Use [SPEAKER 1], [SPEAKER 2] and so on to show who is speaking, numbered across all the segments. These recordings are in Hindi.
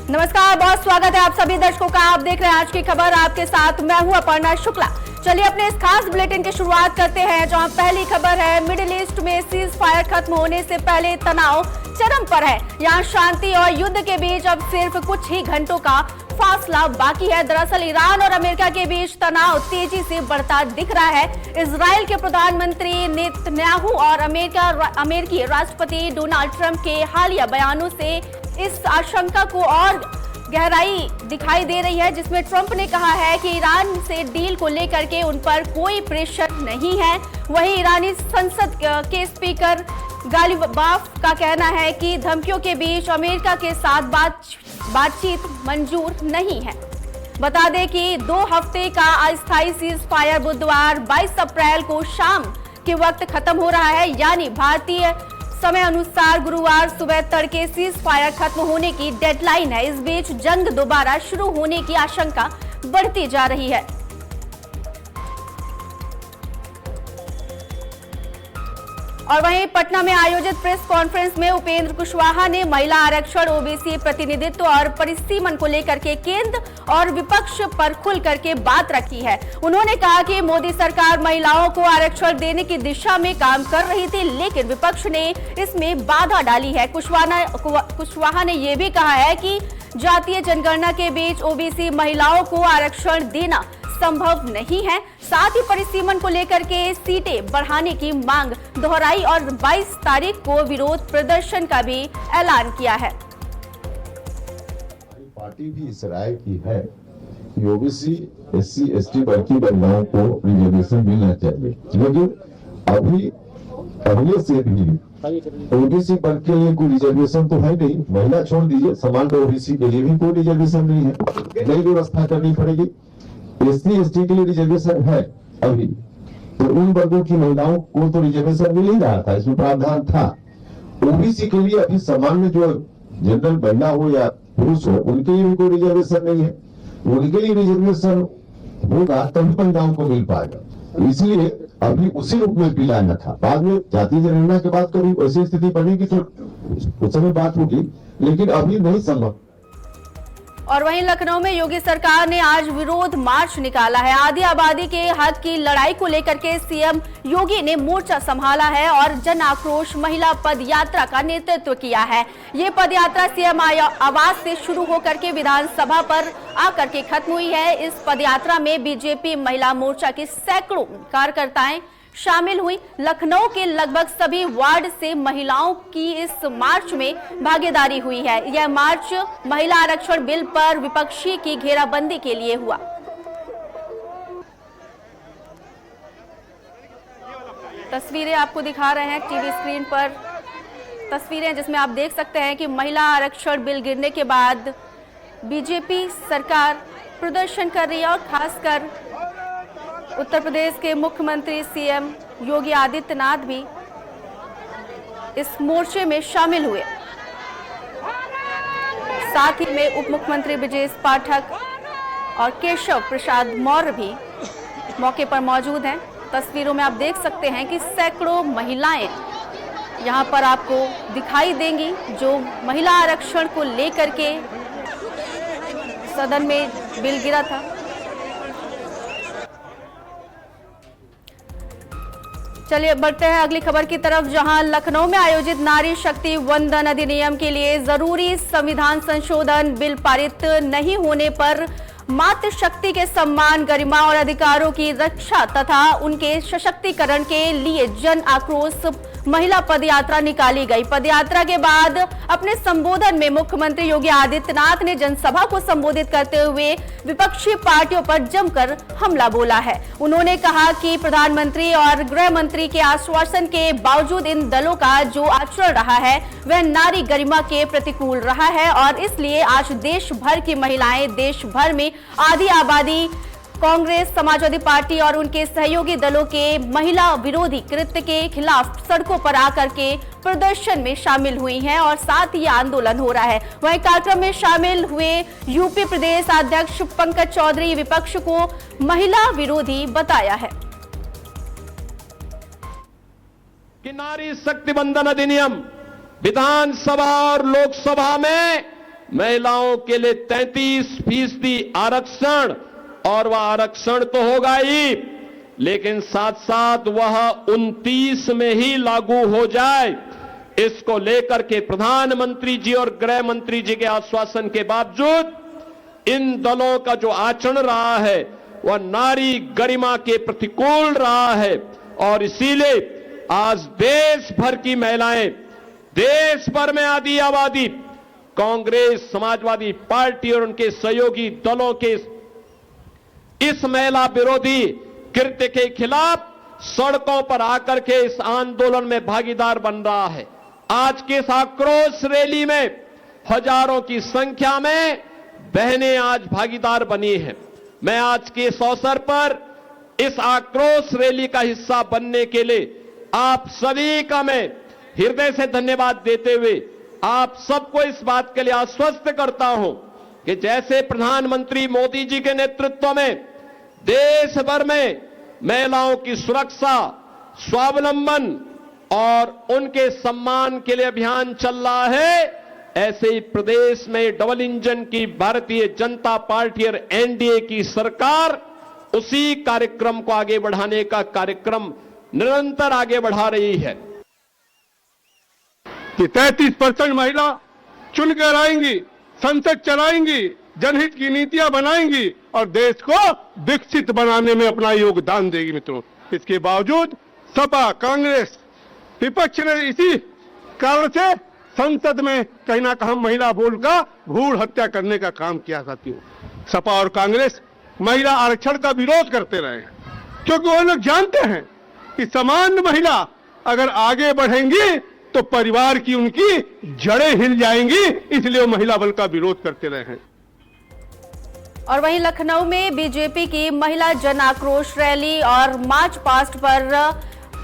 [SPEAKER 1] नमस्कार, बहुत स्वागत है आप सभी दर्शकों का। आप देख रहे हैं आज की खबर, आपके साथ मैं हूं अपर्णा शुक्ला। चलिए अपने इस खास बुलेटिन की शुरुआत करते हैं, जहां पहली खबर है मिडिल ईस्ट में सीज फायर खत्म होने से पहले तनाव चरम पर है। यहां शांति और युद्ध के बीच अब सिर्फ कुछ ही घंटों का फासला बाकी है। दरअसल ईरान और अमेरिका के बीच तनाव तेजी से बढ़ता दिख रहा है। इजराइल के प्रधानमंत्री नेतन्याहू और अमेरिकी राष्ट्रपति डोनाल्ड ट्रंप के हालिया बयानों से इस आशंका को और गहराई दिखाई दे रही है, जिसमें ट्रंप ने कहा है कि ईरान से डील को लेकर के उन पर कोई प्रेशर नहीं है। वहीं ईरानी संसद के स्पीकर गालिबाफ का कहना है कि धमकियों के बीच अमेरिका के साथ बातचीत मंजूर नहीं है। बता दें कि 2 हफ्ते का अस्थायी सीज फायर बुधवार 22 अप्रैल को शाम के वक्त खत्म हो रहा है, यानी भारतीय समय अनुसार गुरुवार सुबह तड़के सीज फायर खत्म होने की डेडलाइन है। इस बीच जंग दोबारा शुरू होने की आशंका बढ़ती जा रही है। और वहीं पटना में आयोजित प्रेस कॉन्फ्रेंस में उपेंद्र कुशवाहा ने महिला आरक्षण, ओबीसी प्रतिनिधित्व और परिसीमन को लेकर के केंद्र और विपक्ष पर खुल करके बात रखी है। उन्होंने कहा कि मोदी सरकार महिलाओं को आरक्षण देने की दिशा में काम कर रही थी, लेकिन विपक्ष ने इसमें बाधा डाली है। कुशवाहा ने यह भी कहा है कि जातीय जनगणना के बीच ओबीसी महिलाओं को आरक्षण देना संभव नहीं है। साथ ही परिसीमन को लेकर के सीटें बढ़ाने की मांग दोहराई और 22 तारीख को विरोध प्रदर्शन का भी ऐलान किया है।
[SPEAKER 2] पार्टी भी इस राय की है कि ओबीसी, एससी, एसटी वर्ग की महिलाओं को रिजर्वेशन मिलना चाहिए, लेकिन अभी पहले से भी ओबीसी वर्ग के लिए कोई रिजर्वेशन तो है नहीं। महिला छोड़ दीजिए, समान ओबीसी के लिए भी कोई रिजर्वेशन नहीं है। नई व्यवस्था करनी पड़ेगी। एससी, एसटी के लिए रिजर्वेशन है अभी, तो उन वर्गों की महिलाओं को तो रिजर्वेशन मिल ही रहा था, इसमें प्रावधान था। ओबीसी के लिए अभी सामान्य जो जनरल महिला हो या पुरुष हो, उनके लिए भी कोई रिजर्वेशन नहीं है। उनके लिए रिजर्वेशन होगा तभी महिलाओं को मिल पाएगा, इसलिए अभी उसी रूप में पिलाना था। बाद में जातीय जनगणना के बाद कभी ऐसी स्थिति बनेगी तो उस समय बात होगी, लेकिन अभी नहीं संभव।
[SPEAKER 1] और वहीं लखनऊ में योगी सरकार ने आज विरोध मार्च निकाला है। आधी आबादी के हक की लड़ाई को लेकर के सीएम योगी ने मोर्चा संभाला है और जन आक्रोश महिला पद यात्रा का नेतृत्व किया है। ये पद यात्रा सीएम आवास से शुरू होकर के विधानसभा पर आकर के खत्म हुई है। इस पद यात्रा में बीजेपी महिला मोर्चा की सैकड़ों कार्यकर्ताएं शामिल हुई। लखनऊ के लगभग सभी वार्ड से महिलाओं की इस मार्च में भागीदारी हुई है। यह मार्च महिला आरक्षण बिल पर विपक्षी की घेराबंदी के लिए हुआ। तस्वीरें आपको दिखा रहे हैं टीवी स्क्रीन पर, तस्वीरें जिसमें आप देख सकते हैं कि महिला आरक्षण बिल गिरने के बाद बीजेपी सरकार प्रदर्शन कर रही है और खासकर उत्तर प्रदेश के मुख्यमंत्री सीएम योगी आदित्यनाथ भी इस मोर्चे में शामिल हुए। साथ ही में उप मुख्यमंत्री ब्रजेश पाठक और केशव प्रसाद मौर्य भी मौके पर मौजूद हैं। तस्वीरों में आप देख सकते हैं कि सैकड़ों महिलाएं यहां पर आपको दिखाई देंगी, जो महिला आरक्षण को लेकर के सदन में बिल गिरा था। चलिए बढ़ते हैं अगली खबर की तरफ, जहां लखनऊ में आयोजित नारी शक्ति वंदन अधिनियम के लिए जरूरी संविधान संशोधन बिल पारित नहीं होने पर मातृशक्ति के सम्मान, गरिमा और अधिकारों की रक्षा तथा उनके सशक्तिकरण के लिए जन आक्रोश महिला पदयात्रा निकाली गई। पदयात्रा के बाद अपने संबोधन में मुख्यमंत्री योगी आदित्यनाथ ने जनसभा को संबोधित करते हुए विपक्षी पार्टियों पर जमकर हमला बोला है। उन्होंने कहा कि प्रधानमंत्री और गृह मंत्री के आश्वासन के बावजूद इन दलों का जो आचरण रहा है वह नारी गरिमा के प्रतिकूल रहा है और इसलिए आज देश भर की महिलाएं, देश भर में आधी आबादी कांग्रेस, समाजवादी पार्टी और उनके सहयोगी दलों के महिला विरोधी कृत्य के खिलाफ सड़कों पर आकर के प्रदर्शन में शामिल हुई हैं और साथ ही आंदोलन हो रहा है। वहीं कार्यक्रम में शामिल हुए यूपी प्रदेश अध्यक्ष पंकज चौधरी विपक्ष को महिला विरोधी बताया है।
[SPEAKER 3] कि नारी शक्ति वंदन अधिनियम विधानसभा और लोकसभा में महिलाओं के लिए 33% आरक्षण, और वह आरक्षण तो होगा ही, लेकिन साथ साथ वह 29 में ही लागू हो जाए। इसको लेकर के प्रधानमंत्री जी और गृह मंत्री जी के आश्वासन के बावजूद इन दलों का जो आचरण रहा है वह नारी गरिमा के प्रतिकूल रहा है, और इसीलिए आज देश भर की महिलाएं, देश भर में आधी आबादी कांग्रेस, समाजवादी पार्टी और उनके सहयोगी दलों के इस महिला विरोधी कृत्य के खिलाफ सड़कों पर आकर के इस आंदोलन में भागीदार बन रहा है। आज के इस आक्रोश रैली में हजारों की संख्या में बहनें आज भागीदार बनी हैं। मैं आज के इस अवसर पर इस आक्रोश रैली का हिस्सा बनने के लिए आप सभी का मैं हृदय से धन्यवाद देते हुए आप सबको इस बात के लिए आश्वस्त करता हूं कि जैसे प्रधानमंत्री मोदी जी के नेतृत्व में देश भर में महिलाओं की सुरक्षा, स्वावलंबन और उनके सम्मान के लिए अभियान चल रहा है, ऐसे ही प्रदेश में डबल इंजन की भारतीय जनता पार्टी और एनडीए की सरकार उसी कार्यक्रम को आगे बढ़ाने का कार्यक्रम निरंतर आगे बढ़ा रही है।
[SPEAKER 4] कि 33% महिला चुनकर आएंगी, संसद चलाएंगी, जनहित की नीतियां बनाएंगी और देश को विकसित बनाने में अपना योगदान देगी। मित्रों, इसके बावजूद सपा, कांग्रेस, विपक्ष ने इसी कारण से संसद में कहीं ना कहीं महिला बोल का भ्रूण हत्या करने का काम किया। साथियों, सपा और कांग्रेस महिला आरक्षण का विरोध करते रहे, क्योंकि वो लोग जानते हैं कि समान महिला अगर आगे बढ़ेंगी तो परिवार की उनकी जड़ें हिल जाएंगी, इसलिए वो महिला बल का विरोध करते रहे हैं।
[SPEAKER 1] और वहीं लखनऊ में बीजेपी की महिला जन आक्रोश रैली और मार्च पास्ट पर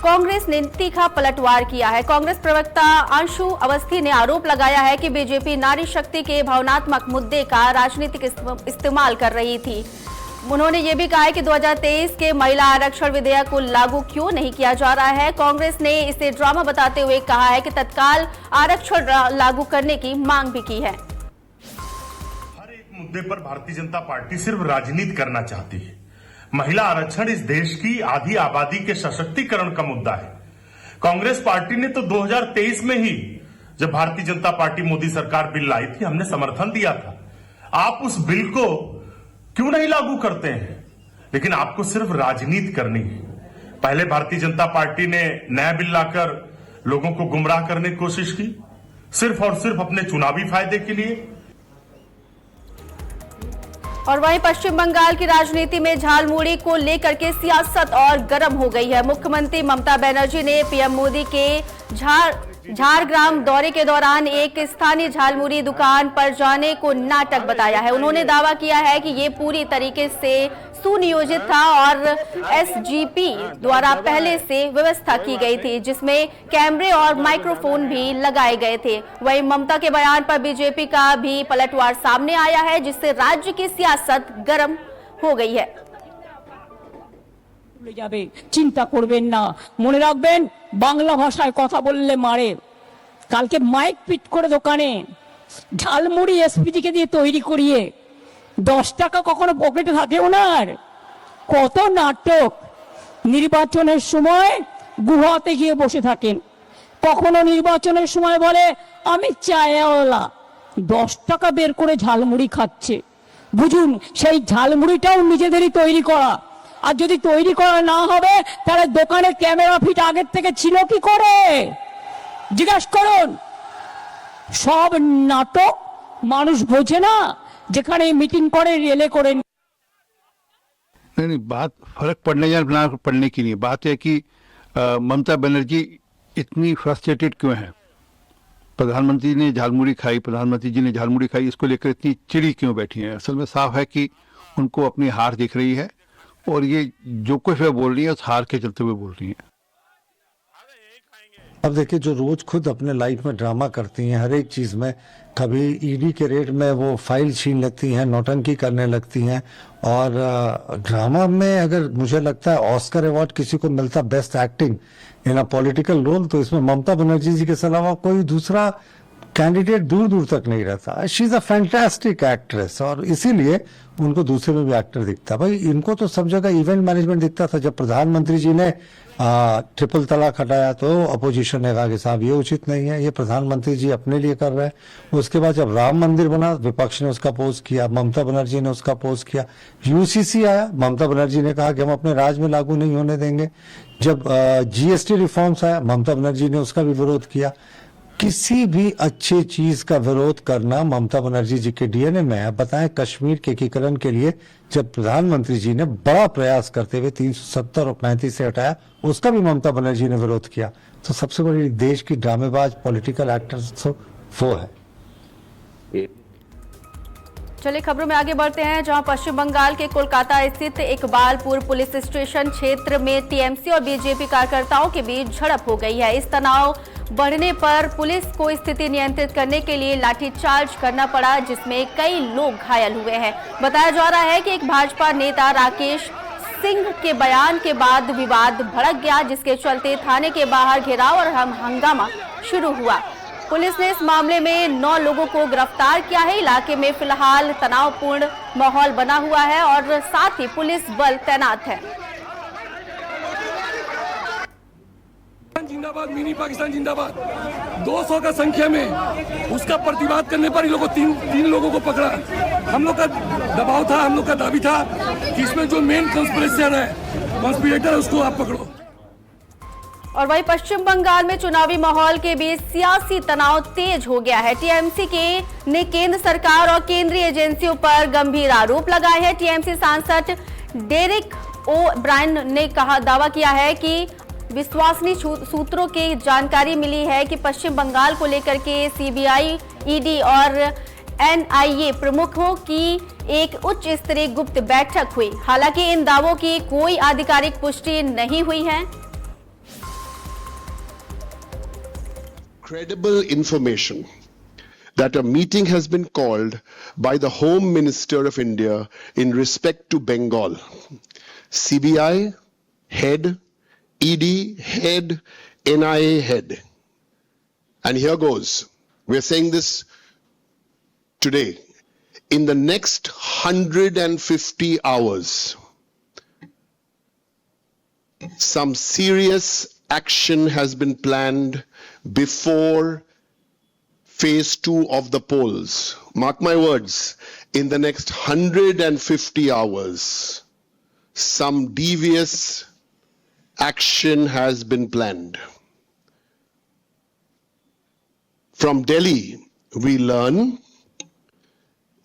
[SPEAKER 1] कांग्रेस ने तीखा पलटवार किया है। कांग्रेस प्रवक्ता अंशु अवस्थी ने आरोप लगाया है कि बीजेपी नारी शक्ति के भावनात्मक मुद्दे का राजनीतिक इस्तेमाल कर रही थी। उन्होंने ये भी कहा है कि 2023 के महिला आरक्षण विधेयक को लागू क्यों नहीं किया जा रहा है। कांग्रेस ने इसे ड्रामा बताते हुए कहा है कि तत्काल आरक्षण लागू करने की मांग भी की है।
[SPEAKER 5] हर एक मुद्दे पर भारतीय जनता पार्टी सिर्फ राजनीति करना चाहती है। महिला आरक्षण इस देश की आधी आबादी के सशक्तिकरण का मुद्दा है। कांग्रेस पार्टी ने तो 2023 में ही, जब भारतीय जनता पार्टी मोदी सरकार बिल लाई थी, हमने समर्थन दिया था। आप उस बिल को क्यों नहीं लागू करते हैं? लेकिन आपको सिर्फ राजनीति करनी है। पहले भारतीय जनता पार्टी ने नया बिल लाकर लोगों को गुमराह करने की कोशिश की, सिर्फ और सिर्फ अपने चुनावी फायदे के लिए।
[SPEAKER 1] और वहीं पश्चिम बंगाल की राजनीति में झालमुड़ी को लेकर के सियासत और गर्म हो गई है। मुख्यमंत्री ममता बनर्जी ने पीएम मोदी के झारग्राम दौरे के दौरान एक स्थानीय झालमुड़ी दुकान पर जाने को नाटक बताया है। उन्होंने दावा किया है कि ये पूरी तरीके से सुनियोजित था और एसजीपी द्वारा पहले से व्यवस्था की गई थी, जिसमें कैमरे और माइक्रोफोन भी लगाए गए थे। वहीं ममता के बयान पर बीजेपी का भी पलटवार सामने आया है, जिससे राज्य की सियासत गर्म हो गई है।
[SPEAKER 6] चिंता करबेन ना, मने राखबेन बांगला भाषाয় কথা বললে মারে। কালকে মাইক পিট করে দোকানে ঝালমুড়ি এসপিজিকে দিয়ে তৈরি করিয়ে 10 টাকা কখনো পকেটে থাকে ওনার। কত নাটক! নির্বাচনের সময় গুহাতে গিয়ে বসে থাকেন, কখনো নির্বাচনের সময় বলে আমি চায়ওয়ালা, 10 টাকা বের করে ঝালমুড়ি খাচ্ছে। বুঝুন, সেই ঝালমুড়িটাও নিজেদেরই তৈরি করা। আর যদি তৈরি করা না হবে তাহলে দোকানে ক্যামেরা ফিট আগের থেকে ছিল কি করে জিজ্ঞাসা করুন। সব নাটক মানুষ বোঝে না, যেখানে মিটিং করে রেলে করে।
[SPEAKER 7] नहीं, बात फर्क पड़ने या ना पड़ने की नहीं, बात है कि ममता बनर्जी इतनी फ्रस्ट्रेटेड क्यों है। प्रधानमंत्री ने झालमुड़ी खाई, प्रधानमंत्री जी ने झालमुड़ी खाई, इसको लेकर इतनी चिड़ी क्यों बैठी है। असल में साफ है कि उनको अपनी हार दिख रही है और ये जो कुछ वे बोल रही है उस हार के चलते हुए बोल रही है।
[SPEAKER 8] अब देखिए, जो रोज खुद अपने लाइफ में ड्रामा करती हैं, हर एक चीज में, कभी ईडी के रेड में वो फाइल छीन लेती हैं, नौटंकी करने लगती हैं, और ड्रामा में अगर मुझे लगता है ऑस्कर अवार्ड किसी को मिलता best acting in a political role, तो इसमें ममता बनर्जी जी के अलावा कोई दूसरा कैंडिडेट दूर दूर तक नहीं रहता। She is a fantastic actress और इसीलिए उनको दूसरे में भी एक्टर दिखता। भाई इनको तो सब जगह इवेंट मैनेजमेंट दिखता था। जब प्रधानमंत्री जी ने ट्रिपल तलाक हटाया तो अपोजिशन ने कहा कि साहब ये उचित नहीं है, ये प्रधानमंत्री जी अपने लिए कर रहे हैं। उसके बाद जब राम मंदिर बना विपक्ष ने उसका पोज किया, ममता बनर्जी ने उसका पोज किया। यूसीसी आया, ममता बनर्जी ने कहा कि हम अपने राज्य में लागू नहीं होने देंगे। जब जीएसटी रिफॉर्म्स आया, ममता बनर्जी ने उसका भी विरोध किया। किसी भी अच्छी चीज का विरोध करना ममता बनर्जी जी के डीएनए में है। बताएं कश्मीर के एकीकरण के लिए जब प्रधानमंत्री जी ने बड़ा प्रयास करते हुए 370 और 35 से हटाया, उसका भी ममता बनर्जी ने विरोध किया। तो सबसे बड़ी देश की ड्रामेबाज पॉलिटिकल एक्टर्स तो वो है।
[SPEAKER 1] चलिए खबरों में आगे बढ़ते हैं, जहां पश्चिम बंगाल के कोलकाता स्थित इकबालपुर पुलिस स्टेशन क्षेत्र में टीएमसी और बीजेपी कार्यकर्ताओं के बीच झड़प हो गई है। इस तनाव बढ़ने पर पुलिस को स्थिति नियंत्रित करने के लिए लाठीचार्ज करना पड़ा, जिसमें कई लोग घायल हुए हैं। बताया जा रहा है कि एक भाजपा नेता राकेश सिंह के बयान के बाद विवाद भड़क गया, जिसके चलते थाने के बाहर घेराव और हंगामा शुरू हुआ। पुलिस ने इस मामले में 9 लोगों को गिरफ्तार किया है। इलाके में फिलहाल तनावपूर्ण माहौल बना हुआ है और साथ ही पुलिस बल तैनात है।
[SPEAKER 9] जिंदाबाद, मिनी पाकिस्तान जिंदाबाद। 200 का संख्या में उसका प्रतिवाद करने पर इन लोगों को तीन लोगों को पकड़ा। हम लोग का दबाव था, हम लोग का दावी था कि इसमें जो मेन कॉन्स्पिरेटर है उसको आप पकड़ो।
[SPEAKER 1] और वहीं पश्चिम बंगाल में चुनावी माहौल के बीच सियासी तनाव तेज हो गया है। टीएमसी ने केंद्र सरकार और केंद्रीय एजेंसियों पर गंभीर आरोप लगाए हैं। टीएमसी सांसद डेरिक ओ ब्रायन ने दावा किया है कि विश्वसनीय सूत्रों की जानकारी मिली है कि पश्चिम बंगाल को लेकर के सीबीआई, ईडी और एनआईए प्रमुखों की एक उच्च स्तरीय गुप्त बैठक हुई। हालांकि इन दावों की कोई आधिकारिक पुष्टि नहीं हुई है।
[SPEAKER 10] Credible information that a meeting has been called by the Home Minister of India in respect to Bengal. CBI head, ED head, NIA head. And here goes. We're saying this today. In the next 150 hours, some serious action has been planned before phase 2 of the polls. Mark my words, in the next 150 hours, some devious action has been planned. From Delhi, we learn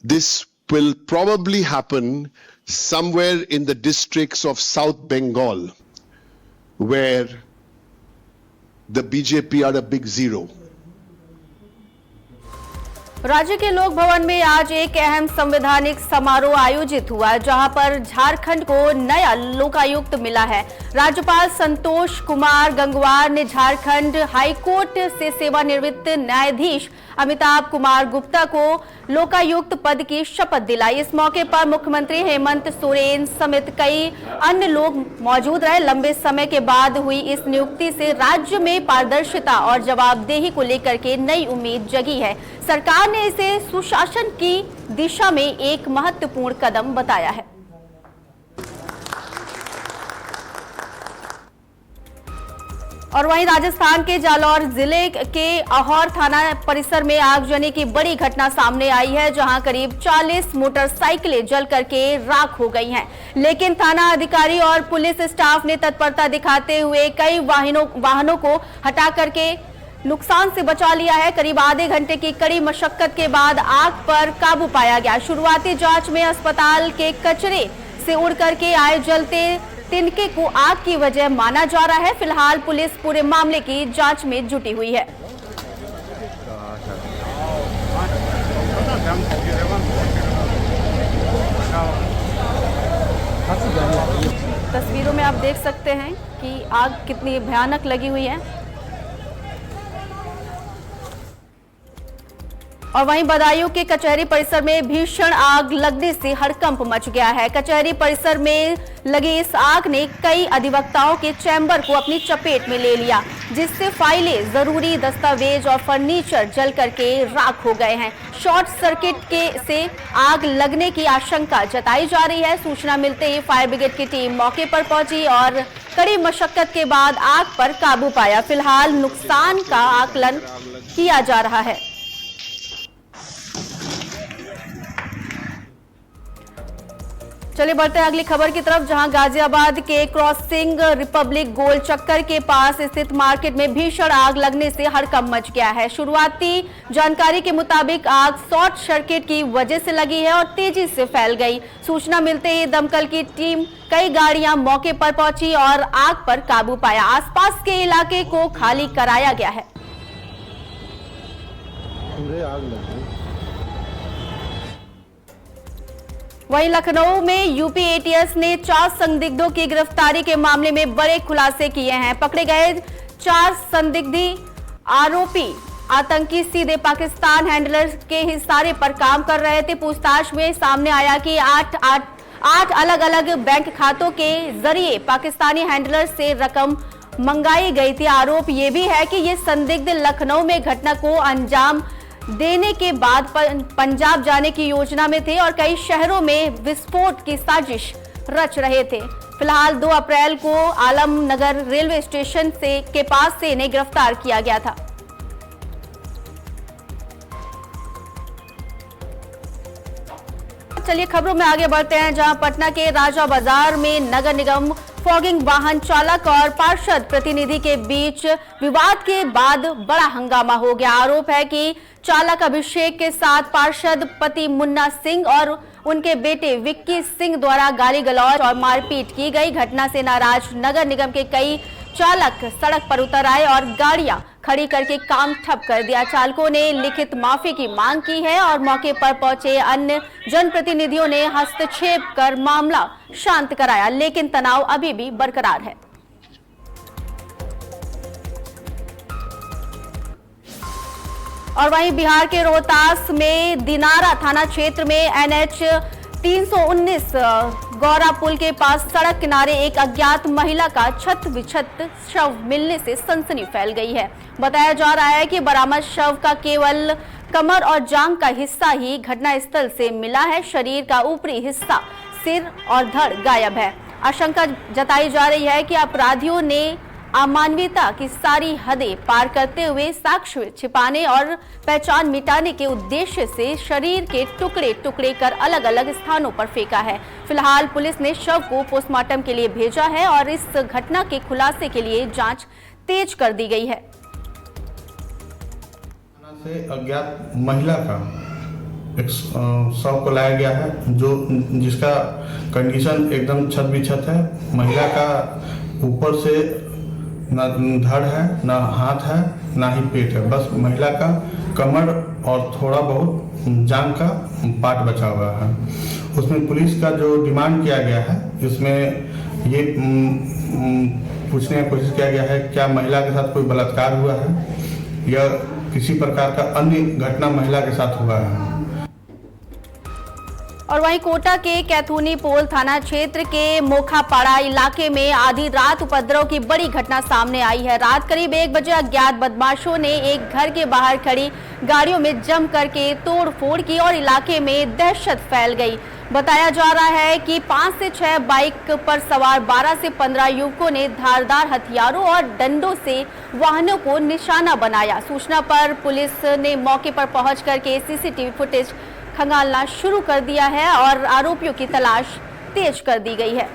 [SPEAKER 10] this will probably happen somewhere in the districts of South Bengal, where the BJP are a big zero.
[SPEAKER 1] राज्य के लोक भवन में आज एक अहम संवैधानिक समारोह आयोजित हुआ, जहां पर झारखंड को नया लोकायुक्त मिला है। राज्यपाल संतोष कुमार गंगवार ने झारखंड हाईकोर्ट से सेवानिवृत्त न्यायाधीश अमिताभ कुमार गुप्ता को लोकायुक्त पद की शपथ दिलाई। इस मौके पर मुख्यमंत्री हेमंत सोरेन समेत कई अन्य लोग मौजूद रहे। लंबे समय के बाद हुई इस नियुक्ति से राज्य में पारदर्शिता और जवाबदेही को लेकर के नई उम्मीद जगी है। सरकार ने इसे सुशासन की दिशा में एक महत्वपूर्ण कदम बताया है। और वहीं राजस्थान के जालौर जिले के अहौर थाना परिसर में आगजनी की बड़ी घटना सामने आई है, जहां करीब 40 मोटरसाइकिलें जल करके राख हो गई हैं। लेकिन थाना अधिकारी और पुलिस स्टाफ ने तत्परता दिखाते हुए कई वाहनों को हटा करके नुकसान से बचा लिया है। करीब आधे घंटे की कड़ी मशक्कत के बाद आग पर काबू पाया गया। शुरुआती जांच में अस्पताल के कचरे से उड़ करके आए जलते तिनके को आग की वजह माना जा रहा है। फिलहाल पुलिस पूरे मामले की जांच में जुटी हुई है। तस्वीरों में आप देख सकते हैं कि आग कितनी भयानक लगी हुई है। और वहीं बदायूं के कचहरी परिसर में भीषण आग लगने से हड़कंप मच गया है। कचहरी परिसर में लगी इस आग ने कई अधिवक्ताओं के चैम्बर को अपनी चपेट में ले लिया, जिससे फाइलें, जरूरी दस्तावेज और फर्नीचर जल करके राख हो गए हैं। शॉर्ट सर्किट से आग लगने की आशंका जताई जा रही है। सूचना मिलते ही फायर ब्रिगेड की टीम मौके पर पहुंची और कड़ी मशक्कत के बाद आग पर काबू पाया। फिलहाल नुकसान का आकलन किया जा रहा है। चलिए बढ़ते हैं अगली खबर की तरफ, जहां गाजियाबाद के क्रॉसिंग रिपब्लिक गोल चक्कर के पास स्थित मार्केट में भीषण आग लगने से हड़कंप मच गया है। शुरुआती जानकारी के मुताबिक आग शॉर्ट सर्किट की वजह से लगी है और तेजी से फैल गई। सूचना मिलते ही दमकल की टीम कई गाड़ियां मौके पर पहुंची और आग पर काबू पाया। आसपास के इलाके को खाली कराया गया है। वहीं लखनऊ में यूपी एटीएस ने 4 संदिग्धों की गिरफ्तारी के मामले में बड़े खुलासे किए हैं। पकड़े गए 4 संदिग्ध आरोपी आतंकी सीधे पाकिस्तान हैंडलर के इशारे पर काम कर रहे थे। पूछताछ में सामने आया कि 8 अलग अलग बैंक खातों के जरिए पाकिस्तानी हैंडलर से रकम मंगाई गई थी। आरोप ये भी है कि ये संदिग्ध लखनऊ में घटना को अंजाम देने के बाद पंजाब जाने की योजना में थे और कई शहरों में विस्फोट की साजिश रच रहे थे। फिलहाल 2 अप्रैल को आलमनगर रेलवे स्टेशन के पास से इन्हें गिरफ्तार किया गया था। चलिए खबरों में आगे बढ़ते हैं, जहां पटना के राजा बाजार में नगर निगम फॉगिंग वाहन चालक और पार्षद प्रतिनिधि के बीच विवाद के बाद बड़ा हंगामा हो गया। आरोप है कि चालक अभिषेक के साथ पार्षद पति मुन्ना सिंह और उनके बेटे विक्की सिंह द्वारा गाली गलौज और मारपीट की गई। घटना से नाराज नगर निगम के कई चालक सड़क पर उतर आए और गाड़ियां खड़ी करके काम ठप कर दिया। चालकों ने लिखित माफी की मांग की है और मौके पर पहुंचे अन्य जनप्रतिनिधियों ने हस्तक्षेप कर मामला शांत कराया, लेकिन तनाव अभी भी बरकरार है। और वहीं बिहार के रोहतास में दिनारा थाना क्षेत्र में NH 319 गौरा पुल के पास सड़क किनारे एक अज्ञात महिला का छत विछत शव मिलने से सनसनी फैल गई है। बताया जा रहा है कि बरामद शव का केवल कमर और जांघ का हिस्सा ही घटनास्थल से मिला है। शरीर का ऊपरी हिस्सा, सिर और धड़ गायब है। आशंका जताई जा रही है कि अपराधियों ने अमानवीयता की सारी हदें पार करते हुए साक्ष्य छिपाने और पहचान मिटाने के उद्देश्य से शरीर के टुकड़े टुकड़े कर अलग अलग स्थानों पर फेंका है। फिलहाल पुलिस ने शव को पोस्टमार्टम के लिए भेजा है और इस घटना के खुलासे के लिए जांच तेज कर दी गई है।
[SPEAKER 11] से अज्ञात महिला का एक शव को लाया गया है, जिसका कंडीशन एकदम छत बिछत है। महिला का ऊपर से ना धड़ है, ना हाथ है, ना ही पेट है। बस महिला का कमर और थोड़ा बहुत जांघ का पार्ट बचा हुआ है। उसमें पुलिस का जो डिमांड किया गया है, इसमें ये पूछने की कोशिश किया गया है क्या महिला के साथ कोई बलात्कार हुआ है या किसी प्रकार का अन्य घटना महिला के साथ हुआ है।
[SPEAKER 1] और वहीं कोटा के कैथूनी पोल थाना क्षेत्र के मोखापाड़ा इलाके में आधी रात उपद्रव की बड़ी घटना सामने आई है। रात करीब 1 बजे अज्ञात बदमाशों ने एक घर के बाहर खड़ी गाड़ियों में जम करके तोड़फोड़ की और इलाके में दहशत फैल गई। बताया जा रहा है कि 5 से 6 बाइक पर सवार 12 से 15 युवकों ने धारदार हथियारों और डंडों से वाहनों को निशाना बनाया। सूचना पर पुलिस ने मौके पर पहुंच करके सीसीटीवी फुटेज खंगालना शुरू कर दिया है और आरोपियों की तलाश तेज कर दी गई है।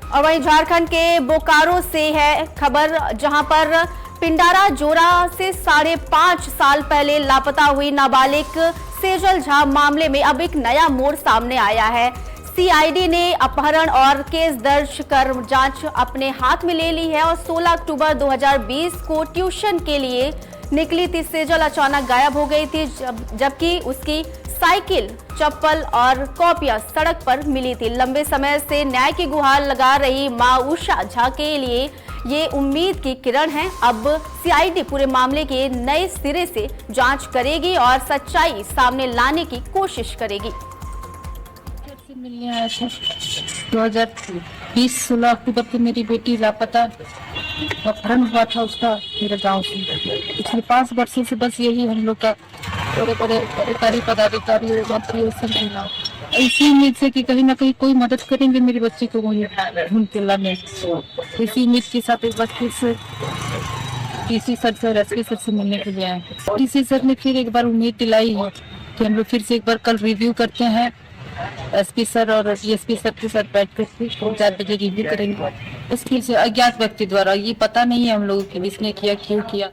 [SPEAKER 1] और वहीं झारखंड के बोकारो से है खबर, जहां पर पिंडारा जोरा से 5.5 साल पहले लापता हुई नाबालिग सेजल झा मामले में अब एक नया मोड़ सामने आया है। सीआईडी ने अपहरण और केस दर्ज कर जांच अपने हाथ में ले ली है और 16 अक्टूबर 2020 को ट्यूशन के लिए निकली थी सेजल अचानक गायब हो गई थी, जबकि उसकी साइकिल, चप्पल और कॉपियां सड़क पर मिली थी। लंबे समय से न्याय की गुहार लगा रही मां उषा झा के लिए ये उम्मीद की किरण है। अब सीआईडी पूरे मामले की नए सिरे से जांच करेगी और सच्चाई सामने लाने की कोशिश करेगी।
[SPEAKER 6] मिलने आया था 2020-16 अक्टूबर को मेरी बेटी लापता अपहरण हुआ था उसका मेरे गांव से। पिछले 5 वर्षों से बस यही हम लोग का बड़े बड़े अधिकारी पदाधिकारी मंत्री सब मिला इसी उम्मीद से कि कहीं ना कहीं कोई मदद करेंगे मेरे बच्चे को ढूंढ के लाने। इसी उम्मीद के साथ एक बार फिर से डीसी सर से और एसपी सर से मिलने के लिए आए। डीसी सर ने फिर एक बार उम्मीद दिलाई है कि हम लोग फिर से एक बार कल रिव्यू करते हैं। एसपी सर और डीएसपी सर के साथ बैठ कर 4 बजे रिव्यू करेंगे। इसके से अज्ञात व्यक्ति द्वारा ये पता नहीं है हम लोगों को किसने किया क्यों किया।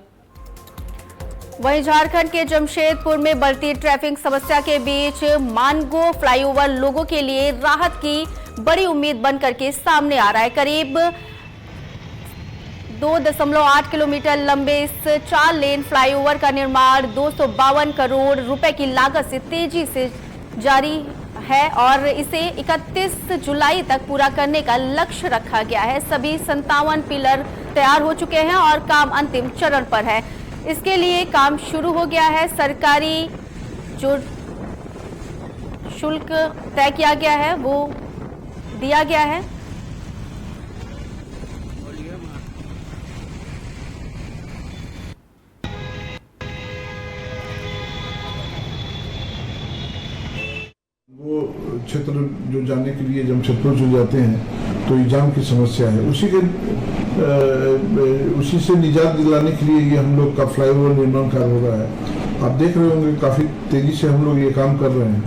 [SPEAKER 1] वहीं झारखंड के जमशेदपुर में बढ़ती ट्रैफिक समस्या के बीच मानगो फ्लाईओवर लोगों के लिए राहत की बड़ी उम्मीद बनकर के सामने आ रहा है। करीब 2.8 किलोमीटर लंबे इस 4 लेन फ्लाईओवर का निर्माण 252 करोड़ रुपए की लागत से तेजी से जारी है और इसे 31 जुलाई तक पूरा करने का लक्ष्य रखा गया है। सभी 57 पिलर तैयार हो चुके हैं और काम अंतिम चरण पर है। इसके लिए काम शुरू हो गया है। सरकारी जो शुल्क तय किया गया है वो दिया गया है।
[SPEAKER 12] वो क्षेत्र जो जाने के लिए जमशेदपुर जो जाते हैं तो ये जाम की समस्या है। उसी से निजात दिलाने के लिए ये हम लोग का फ्लाईओवर निर्माण कार्य हो रहा है। आप देख रहे होंगे काफ़ी तेज़ी से हम लोग ये काम कर रहे हैं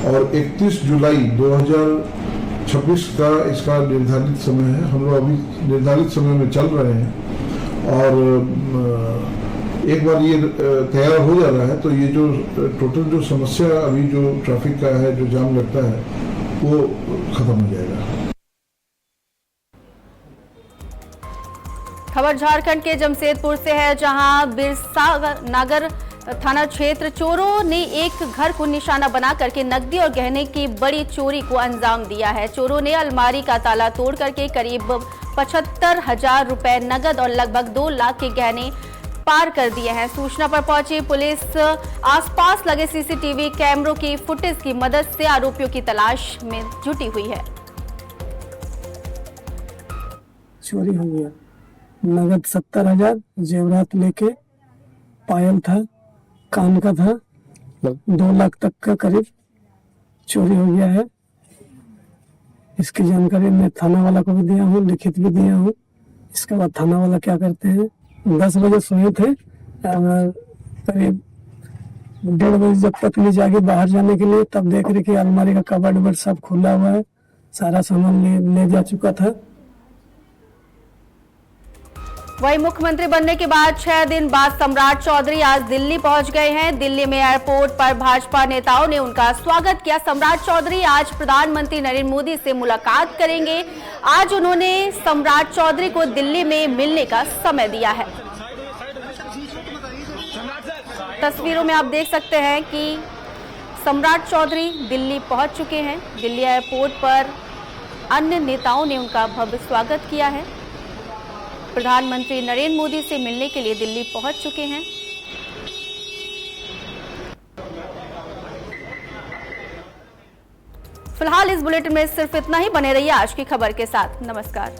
[SPEAKER 12] और 31 जुलाई 2026 का इसका निर्धारित समय है। हम लोग अभी निर्धारित समय में चल रहे हैं और एक बार ये तैयार हो जा रहा है तो ये जो टोटल जो समस्या अभी जो ट्रैफिक का है जो जाम लगता है वो खत्म हो जाएगा।
[SPEAKER 1] खबर झारखंड के जमशेदपुर से है, जहां बिरसा नगर थाना क्षेत्र चोरों ने एक घर को निशाना बना करके नकदी और गहने की बड़ी चोरी को अंजाम दिया है। चोरों ने अलमारी का ताला तोड़ करके करीब 75,000 रुपए नगद और लगभग 2 लाख के गहने पार कर दिए हैं। सूचना पर पहुंची पुलिस आसपास लगे सीसीटीवी कैमरों की फुटेज की मदद से आरोपियों की तलाश में जुटी हुई है।
[SPEAKER 13] चोरी हो गया, नगद 70,000, जेवरात लेके, पायल था, कान का था, 2 लाख तक का करीब चोरी हो गया है। इसकी जानकारी मैं थाना वाला को भी दिया हूँ, लिखित भी दिया हूँ। इसके बाद थाना वाला क्या करते हैं, 10 बजे सोए थे, करीब 1:30 बजे जब तक ले जाके बाहर जाने के लिए, तब देख रहे कि अलमारी का कबर्ड सब खुला हुआ है, सारा सामान ले जा चुका था।
[SPEAKER 1] वहीं मुख्यमंत्री बनने के बाद 6 दिन बाद सम्राट चौधरी आज दिल्ली पहुंच गए हैं। दिल्ली में एयरपोर्ट पर भाजपा नेताओं ने उनका स्वागत किया। सम्राट चौधरी आज प्रधानमंत्री नरेंद्र मोदी से मुलाकात करेंगे। आज उन्होंने सम्राट चौधरी को दिल्ली में मिलने का समय दिया है। तस्वीरों में आप देख सकते हैं कि सम्राट चौधरी दिल्ली पहुंच चुके हैं। दिल्ली एयरपोर्ट पर अन्य नेताओं ने उनका भव्य स्वागत किया है। प्रधानमंत्री नरेंद्र मोदी से मिलने के लिए दिल्ली पहुंच चुके हैं। फिलहाल इस बुलेटिन में सिर्फ इतना ही। बने रहिए आज की खबर के साथ। नमस्कार।